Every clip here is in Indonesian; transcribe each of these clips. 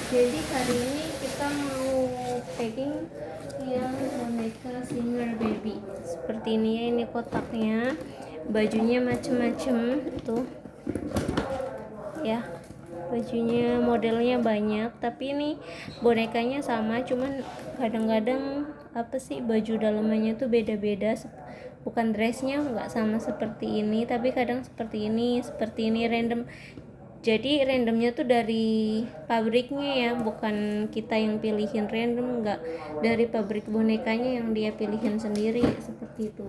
Jadi hari ini kita mau packing yang boneka Singer Baby. Seperti ini ya, ini kotaknya. Bajunya macem-macem tuh. Ya. Bajunya modelnya banyak, tapi ini bonekanya sama, cuman kadang-kadang apa sih baju dalamannya tuh beda-beda. Bukan dressnya nggak sama seperti ini, tapi kadang seperti ini random. Jadi randomnya tuh dari pabriknya ya, bukan kita yang pilihin random, nggak dari pabrik bonekanya yang dia pilihin sendiri seperti itu.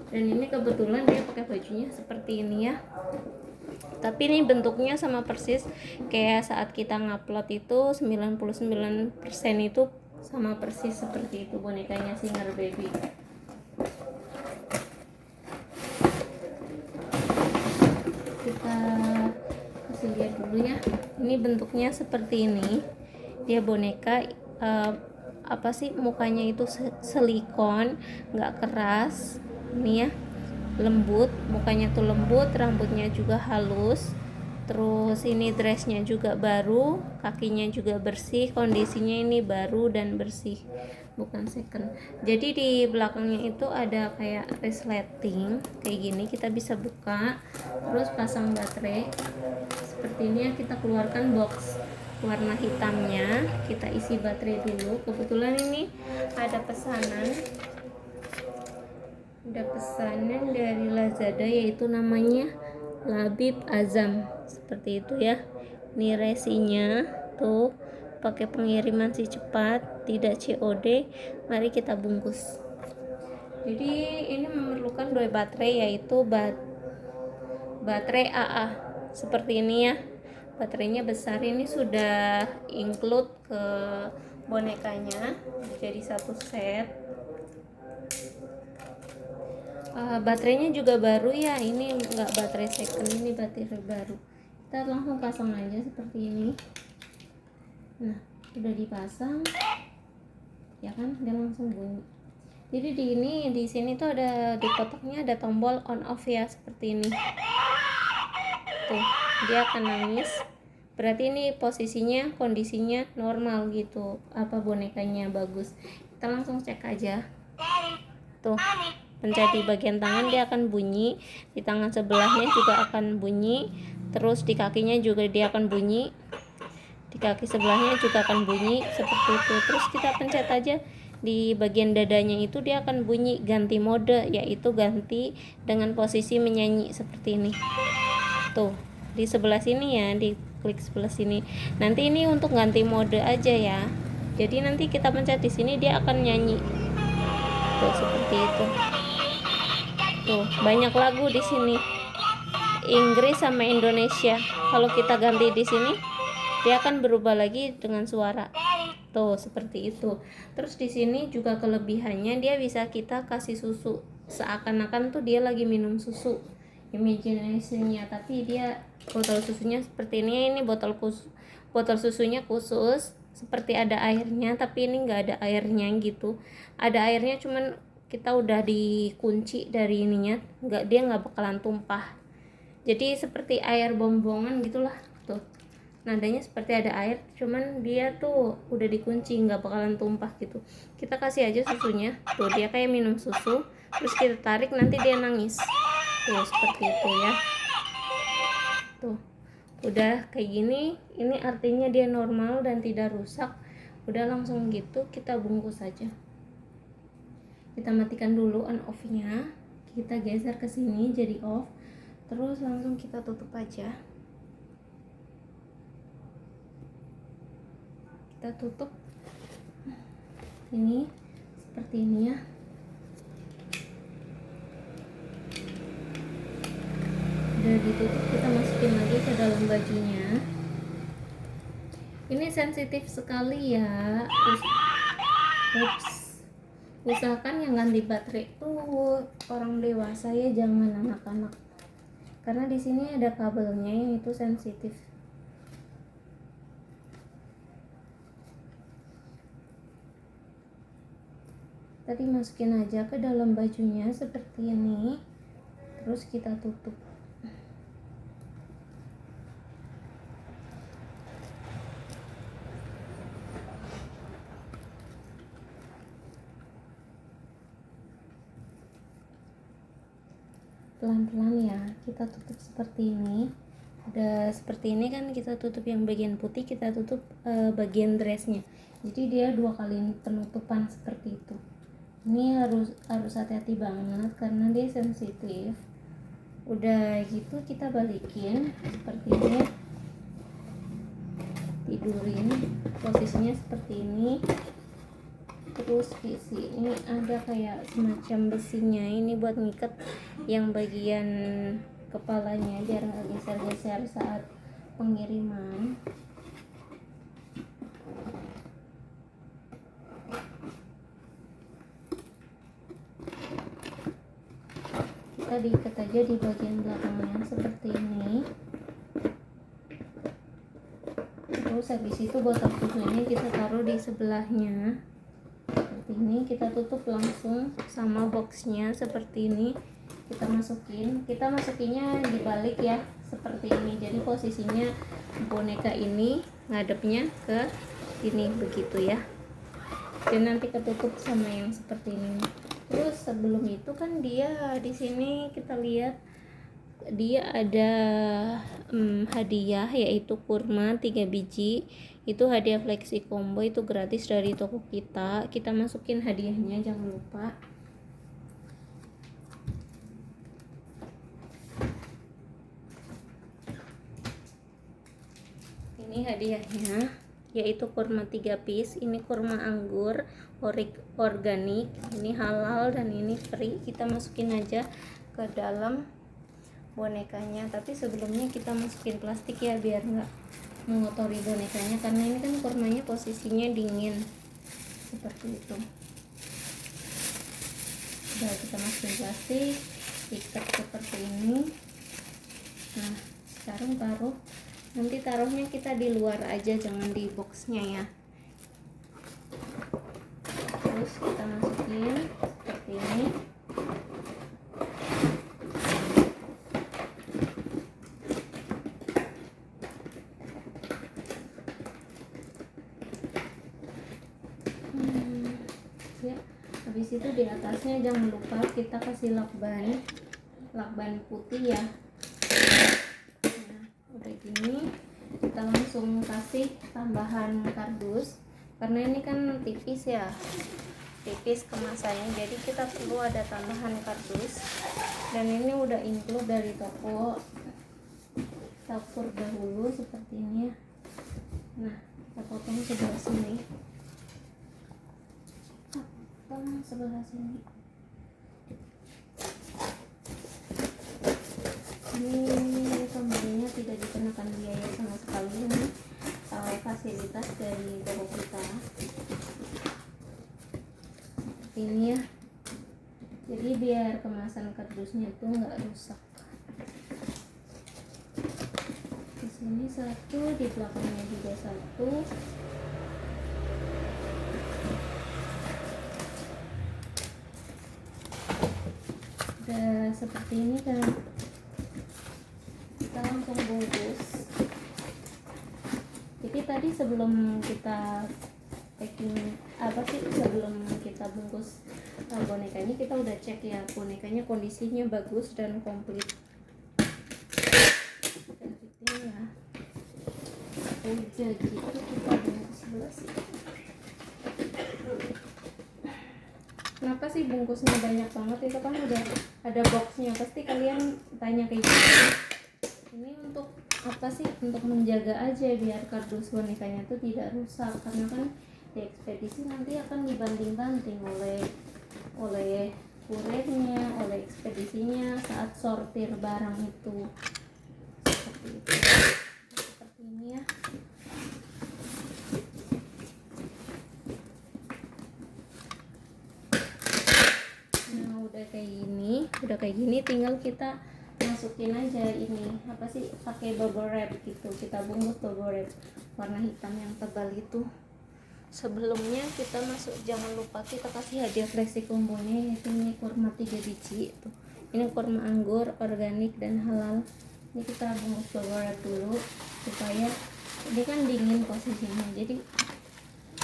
Dan ini kebetulan dia pakai bajunya seperti ini ya. Tapi ini bentuknya sama persis kayak saat kita ngupload itu 99% itu sama persis seperti itu bonekanya Singer Baby. Kita kasih lihat dulu ya. Ini bentuknya seperti ini. Dia boneka apa sih, mukanya itu silikon, nggak keras. Ini ya, lembut, mukanya tuh lembut, rambutnya juga halus. Terus ini dressnya juga baru, kakinya juga bersih, kondisinya ini baru dan bersih, bukan second. Jadi di belakangnya itu ada kayak resleting kayak gini, kita bisa buka, terus pasang baterai seperti ini ya. Kita keluarkan box warna hitamnya, kita isi baterai dulu. Kebetulan ini ada pesanan dari Lazada, yaitu namanya Labib Azam, seperti itu ya. Ini resinya tuh, pakai pengiriman si cepat, tidak COD. Mari kita bungkus. Jadi ini memerlukan 2 baterai, yaitu baterai AA seperti ini ya. Baterainya besar, ini sudah include ke bonekanya, jadi satu set. Baterainya juga baru ya, ini enggak baterai second, ini baterai baru. Kita langsung pasang aja seperti ini. Nah, udah dipasang ya kan, dia langsung bunyi. Jadi di sini tuh ada, di kotaknya ada tombol on off ya, seperti ini tuh. Dia akan nangis, berarti ini posisinya, kondisinya normal gitu, apa bonekanya bagus. Kita langsung cek aja tuh. Pencet di bagian tangan dia akan bunyi, di tangan sebelahnya juga akan bunyi, terus di kakinya juga dia akan bunyi, di kaki sebelahnya juga akan bunyi seperti itu. Terus kita pencet aja di bagian dadanya itu, dia akan bunyi ganti mode, yaitu ganti dengan posisi menyanyi seperti ini tuh. Di sebelah sini ya, di klik sebelah sini. Nanti ini untuk ganti mode aja ya, jadi nanti kita pencet di sini dia akan nyanyi tuh, seperti itu. Tuh, banyak lagu di sini, Inggris sama Indonesia. Kalau kita ganti di sini, dia akan berubah lagi dengan suara. Tuh, seperti itu. Terus di sini juga kelebihannya, dia bisa kita kasih susu, seakan-akan tuh dia lagi minum susu, imagination-nya, tapi dia botol susunya seperti ini. Ini botol susunya khusus, seperti ada airnya, tapi ini enggak ada airnya gitu. Ada airnya, cuman kita udah dikunci dari ininya, dia nggak bakalan tumpah. Jadi seperti air bombongan gitulah tuh, nadanya seperti ada air, cuman dia tuh udah dikunci, nggak bakalan tumpah gitu. Kita kasih aja susunya tuh, dia kayak minum susu, terus kita tarik, nanti dia nangis tuh, seperti itu ya. Tuh, udah kayak gini, ini artinya dia normal dan tidak rusak. Udah langsung gitu, kita bungkus aja. Kita matikan dulu on off-nya, kita geser ke sini jadi off, terus langsung kita tutup aja. Kita tutup ini seperti ini ya. Udah ditutup, kita masukin lagi ke dalam bajunya. Ini sensitif sekali ya. Usahakan yang ganti baterai tuh orang dewasa ya, jangan anak-anak, karena di sini ada kabelnya yang itu sensitif. Tadi masukin aja ke dalam bajunya seperti ini, terus kita tutup. pelan-pelan ya, kita tutup seperti ini. Udah seperti ini kan, kita tutup yang bagian putih, kita tutup bagian dressnya. Jadi dia 2 kali penutupan seperti itu. Ini harus hati-hati banget karena dia sensitif. Udah gitu kita balikin seperti ini, tidurin posisinya seperti ini. Terus di sini ada kayak semacam besinya, ini buat ngikat yang bagian kepalanya biar nggak geser-geser saat pengiriman. Kita diikat aja di bagian belakangnya seperti ini. Terus habis itu botol susunya kita taruh di sebelahnya seperti ini. Kita tutup langsung sama boxnya seperti ini. Kita masukinnya dibalik ya seperti ini. Jadi posisinya boneka ini ngadepnya ke sini begitu ya. Dan nanti ketutup sama yang seperti ini. Terus sebelum itu kan dia di sini kita lihat dia ada hadiah, yaitu kurma 3 biji. Itu hadiah flexi combo, itu gratis dari toko kita. Kita masukin hadiahnya, jangan lupa. Ini hadiahnya, yaitu kurma 3 piece. Ini kurma anggur organik, ini halal dan ini free. Kita masukin aja ke dalam bonekanya, tapi sebelumnya kita masukin plastik ya biar nggak mengotori bonekanya, karena ini kan kurmanya posisinya dingin seperti itu. Udah kita masukin plastik, ikat seperti ini. Nah sekarang nanti taruhnya kita di luar aja, jangan di boxnya ya. Terus kita masukin seperti ini. Ya, habis itu di atasnya jangan lupa kita kasih lakban putih ya. Nah, udah gini kita langsung kasih tambahan kardus, karena ini kan tipis ya, tipis kemasannya, jadi kita perlu ada tambahan kardus. Dan ini udah include dari toko dapur dahulu seperti ini ya. Nah kita potong sebelah sini, sebelah sini. Ini pembelinya tidak dikenakan biaya sama sekali, ini fasilitas dari toko kita ini ya. Jadi biar kemasan kardusnya tuh nggak rusak. Di sini satu, di belakangnya juga satu. Udah seperti ini kan, kita langsung bungkus. Jadi tadi sebelum kita packing sebelum kita bungkus bonekanya, kita udah cek ya bonekanya kondisinya bagus dan komplit. Dan fitting ya udah gitu, kita bungkus sebelah sini. Kenapa sih bungkusnya banyak banget? Itu kan udah ada boxnya, pasti kalian tanya kayak gitu. Ini untuk apa sih? Untuk menjaga aja biar kardus bonekanya tuh tidak rusak, karena kan di ekspedisi nanti akan dibanting-banting oleh kurirnya, oleh ekspedisinya saat sortir barang itu. Seperti itu, seperti ini ya. Nah udah kayak gini tinggal kita masukin aja ini pakai bubble wrap gitu. Kita bungkus bubble wrap warna hitam yang tebal itu. Sebelumnya kita jangan lupa kita kasih hadiah flexi combonya, yaitu ini kurma 3 biji itu. Ini kurma anggur organik dan halal. Ini kita bungkus bubble wrap dulu supaya dia kan dingin posisinya, jadi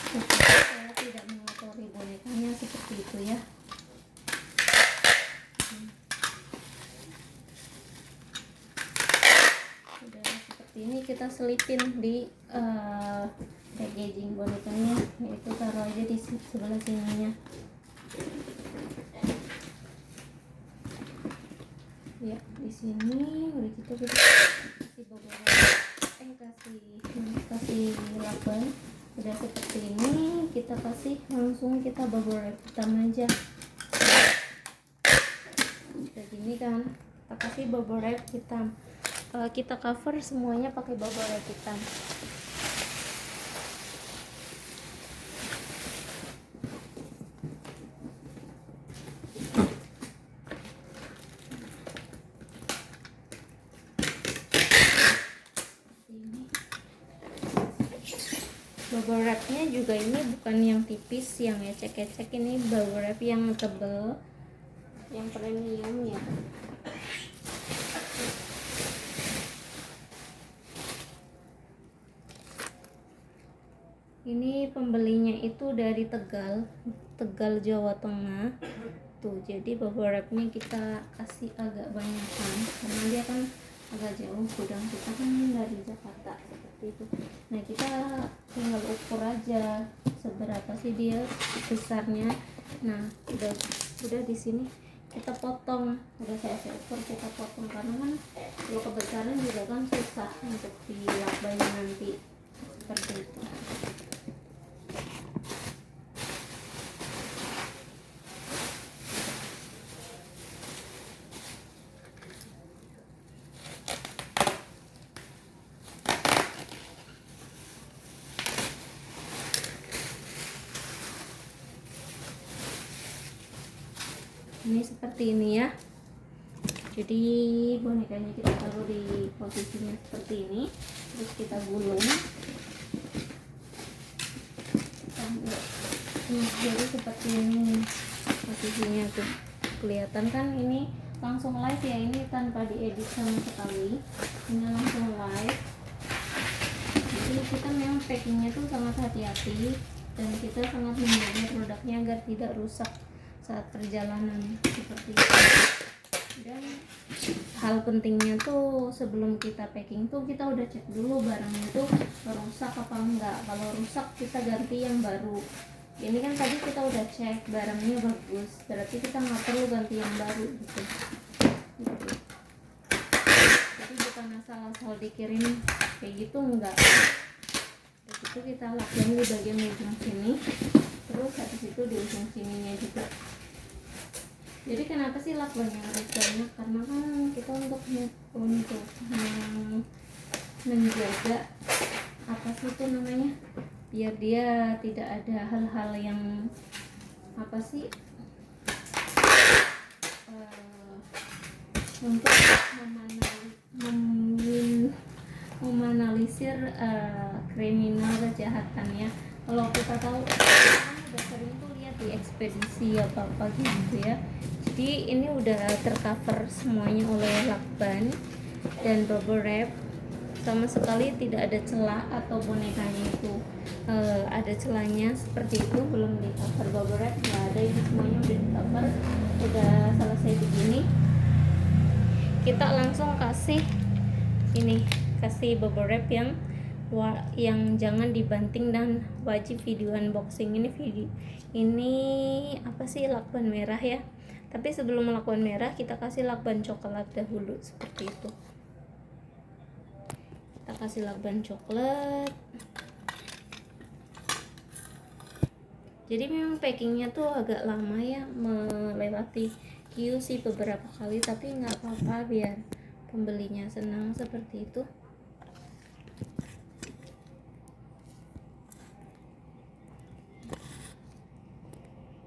supaya tidak mengotori bonekanya seperti itu ya. kita selipin di packaging bonekanya, yaitu taruh aja di sebelah sininya. Ya, di sini udah gitu kita kasih beberapa kasih lakban. Udah seperti ini, kita kasih langsung kita bubble wrap hitam aja. Kayak gini kan, kita kasih bubble wrap hitam. Kita cover semuanya pakai bubble wrap hitam. Bubble wrapnya juga ini bukan yang tipis, yang ecek-ecek, ini bubble wrap yang tebel, yang premium ya. Ini pembelinya itu dari Tegal Jawa Tengah tuh, jadi bubble wrapnya kita kasih agak banyak kan, karena dia kan agak jauh, gudang kita kan dari Jakarta seperti itu. Nah, kita tinggal ukur aja seberapa sih dia besarnya. Nah, udah di sini kita potong, udah saya ukur, kita potong, karena kan kalau kebesaran juga kan susah untuk dilakbannya nanti, seperti itu. Ini seperti ini ya, jadi bonekanya kita taruh di posisinya seperti ini, terus kita gulung. Jadi seperti ini posisinya tuh, kelihatan kan, ini langsung live ya, ini tanpa diedit sama sekali, ini langsung live. Jadi kita memang packingnya tuh sangat hati-hati, dan kita sangat menjaga produknya agar tidak rusak saat perjalanan seperti itu. Dan hal pentingnya tuh sebelum kita packing tuh kita udah cek dulu barangnya tuh rusak apa enggak. Kalau rusak kita ganti yang baru. Ini kan tadi kita udah cek barangnya bagus, berarti kita nggak perlu ganti yang baru gitu. Jadi bukan asal-asal dikirim kayak gitu, enggak. Itu kita lakban di bagian ujung sini, terus habis itu di ujung sininya juga. Jadi kenapa sih lakbannya harus banyak? Karena kan kita untuk menjaga apa sih itu namanya, biar dia tidak ada hal-hal yang apa sih untuk meminimalisir kriminal kejahatan ya. Kalau kita tahu kan udah sering tuh lihat di ekspedisi apa gitu ya. Jadi ini udah tercover semuanya oleh lakban dan bubble wrap, sama sekali tidak ada celah atau bonekanya itu ada celahnya seperti itu, belum di cover bubble wrap, nggak ada, ini semuanya udah di cover. Udah selesai begini, kita langsung kasih bubble wrap yang jangan dibanting dan wajib video unboxing. Ini apa sih, lakban merah ya, tapi sebelum lakban merah kita kasih lakban coklat dahulu seperti itu. Kita kasih lakban coklat. Jadi memang packingnya tuh agak lama ya, melewati QC beberapa kali, tapi nggak apa-apa biar pembelinya senang seperti itu.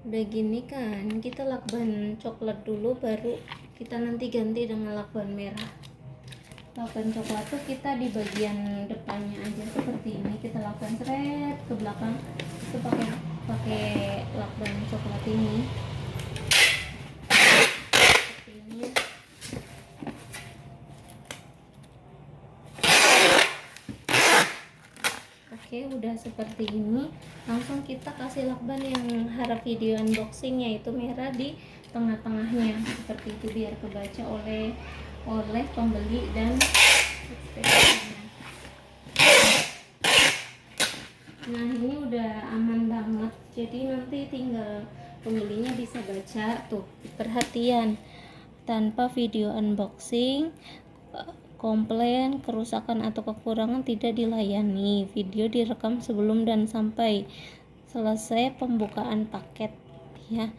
Udah gini kan, kita lakban coklat dulu, baru kita nanti ganti dengan lakban merah. Lakban coklat tuh kita di bagian depannya aja seperti ini, kita lakban seret ke belakang itu pakai lakban coklat ini. Seperti ini. Oke, udah seperti ini. Langsung kita kasih lakban yang harap video unboxing, yaitu merah di tengah-tengahnya seperti itu, biar kebaca oleh pembeli dan ekspektasinya. Nah ini udah aman banget, jadi nanti tinggal pembelinya bisa baca tuh, perhatian, tanpa video unboxing, komplain, kerusakan atau kekurangan tidak dilayani. Video direkam sebelum dan sampai selesai pembukaan paket ya.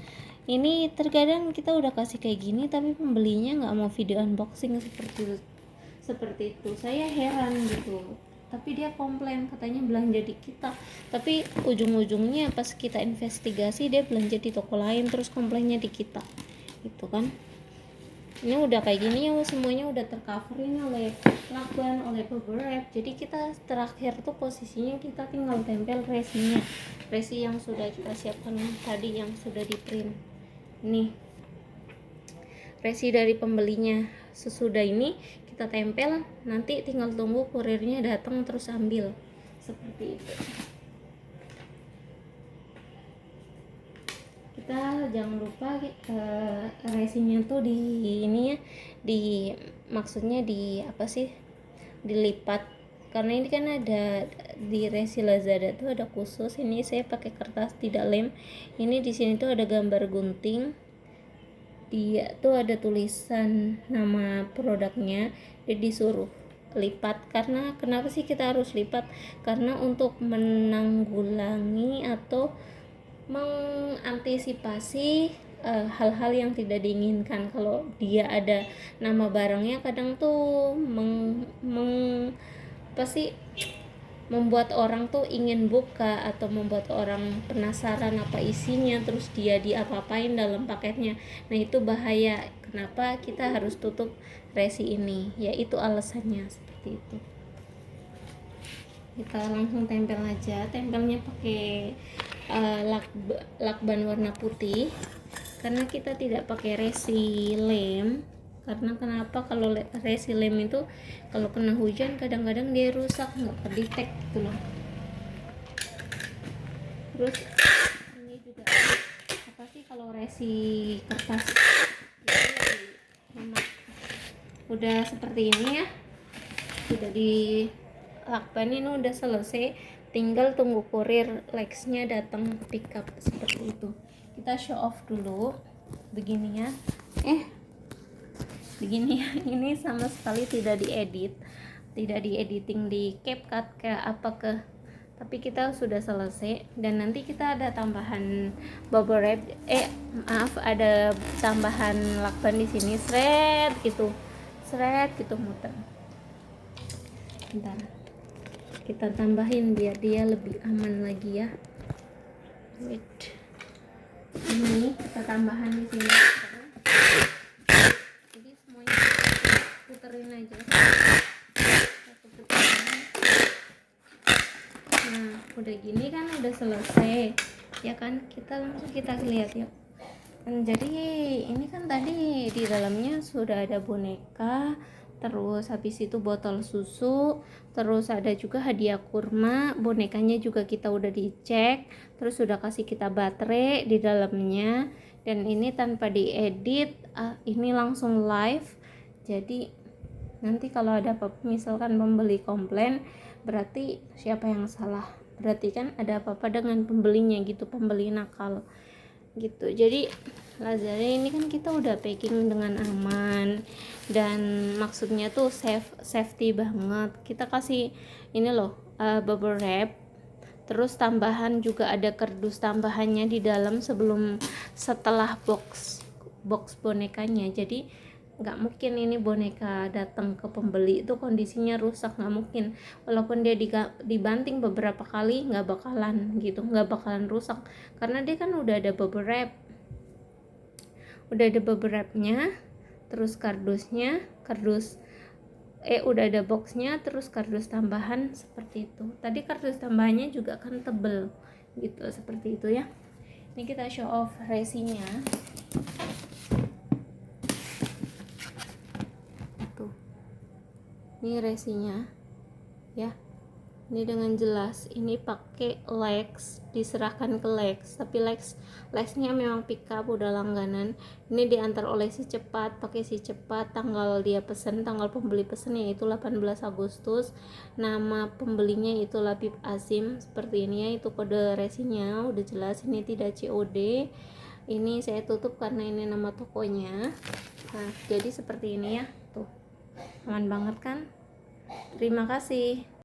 Ini terkadang kita udah kasih kayak gini tapi pembelinya nggak mau video unboxing seperti itu. Saya heran gitu, tapi dia komplain katanya belanja di kita, tapi ujung-ujungnya pas kita investigasi dia belanja di toko lain terus komplainnya di kita gitu kan. Ini udah kayak gini ya, semuanya udah tercover ini oleh lakban, oleh bubble wrap. Jadi kita terakhir tuh posisinya kita tinggal tempel resinya, resi yang sudah kita siapkan tadi, yang sudah di print. Nih resi dari pembelinya. Sesudah ini kita tempel, nanti tinggal tunggu kurirnya datang terus ambil, seperti itu. Kita jangan lupa resinya tuh di ini ya, di maksudnya di apa sih, dilipat, karena ini kan ada di resi Lazada tuh ada khusus. Ini saya pakai kertas tidak lem. Ini di sini tuh ada gambar gunting, dia tuh ada tulisan nama produknya, dia disuruh lipat. Karena kenapa sih kita harus lipat? Karena untuk menanggulangi atau mengantisipasi hal-hal yang tidak diinginkan. Kalau dia ada nama barangnya kadang tuh pasti membuat orang tuh ingin buka atau membuat orang penasaran apa isinya, terus dia diapa-apain dalam paketnya. Nah itu bahaya. Kenapa kita harus tutup resi ini? Ya itu alasannya seperti itu. Kita langsung tempel aja. Tempelnya pakai lakban warna putih, karena kita tidak pakai resi lem. Karena kenapa, kalau resi lem itu kalau kena hujan kadang-kadang dia rusak, nggak kedetek gitu loh. Terus ini juga apa sih, kalau resi kertas itu lebih hemat. Udah seperti ini ya, sudah di lakban, ini udah selesai, tinggal tunggu kurir Lexnya datang pick up seperti itu. Kita show off dulu begini ya. Begini ya, ini sama sekali tidak diedit, tidak diediting di CapCut kayak apa ke, tapi kita sudah selesai. Dan nanti kita ada tambahan bubble wrap, ada tambahan lakban di sini, seret gitu muter. Bentar, kita tambahin biar dia lebih aman lagi ya. Wait, ini kita tambahan di sini. Jadi semuanya puterin aja. Nah udah gini kan, udah selesai ya kan, kita lihat yuk. Jadi ini kan tadi di dalamnya sudah ada boneka, terus habis itu botol susu, terus ada juga hadiah kurma. Bonekanya juga kita udah dicek, terus sudah kasih kita baterai di dalamnya. Dan ini tanpa diedit, ini langsung live. Jadi nanti kalau ada apa-apa, misalkan pembeli komplain, berarti siapa yang salah? Berarti kan ada apa-apa dengan pembelinya gitu, pembeli nakal gitu. Jadi Lazada ini kan kita udah packing dengan aman, dan maksudnya tuh safety banget. Kita kasih ini loh, bubble wrap, terus tambahan juga ada kardus tambahannya di dalam setelah box bonekanya. Jadi nggak mungkin ini boneka datang ke pembeli itu kondisinya rusak, nggak mungkin. Walaupun dia dibanting beberapa kali nggak bakalan rusak, karena dia kan udah ada bubble wrapnya, terus kardusnya, udah ada boxnya, terus kardus tambahan seperti itu. Tadi kardus tambahannya juga kan tebel gitu, seperti itu ya. Ini kita show off resinya. Tuh, ini resinya ya. Ini dengan jelas, ini pakai Lex, diserahkan ke Lex, tapi Lexnya memang pick up udah langganan. Ini diantar oleh si cepat, pakai si cepat, tanggal dia pesen, tanggal pembeli pesennya itu 18 Agustus, nama pembelinya itu Labib Azim. Seperti ini ya, itu kode resinya udah jelas, ini tidak COD. Ini saya tutup karena ini nama tokonya. Nah, jadi seperti ini ya, tuh aman banget kan. Terima kasih.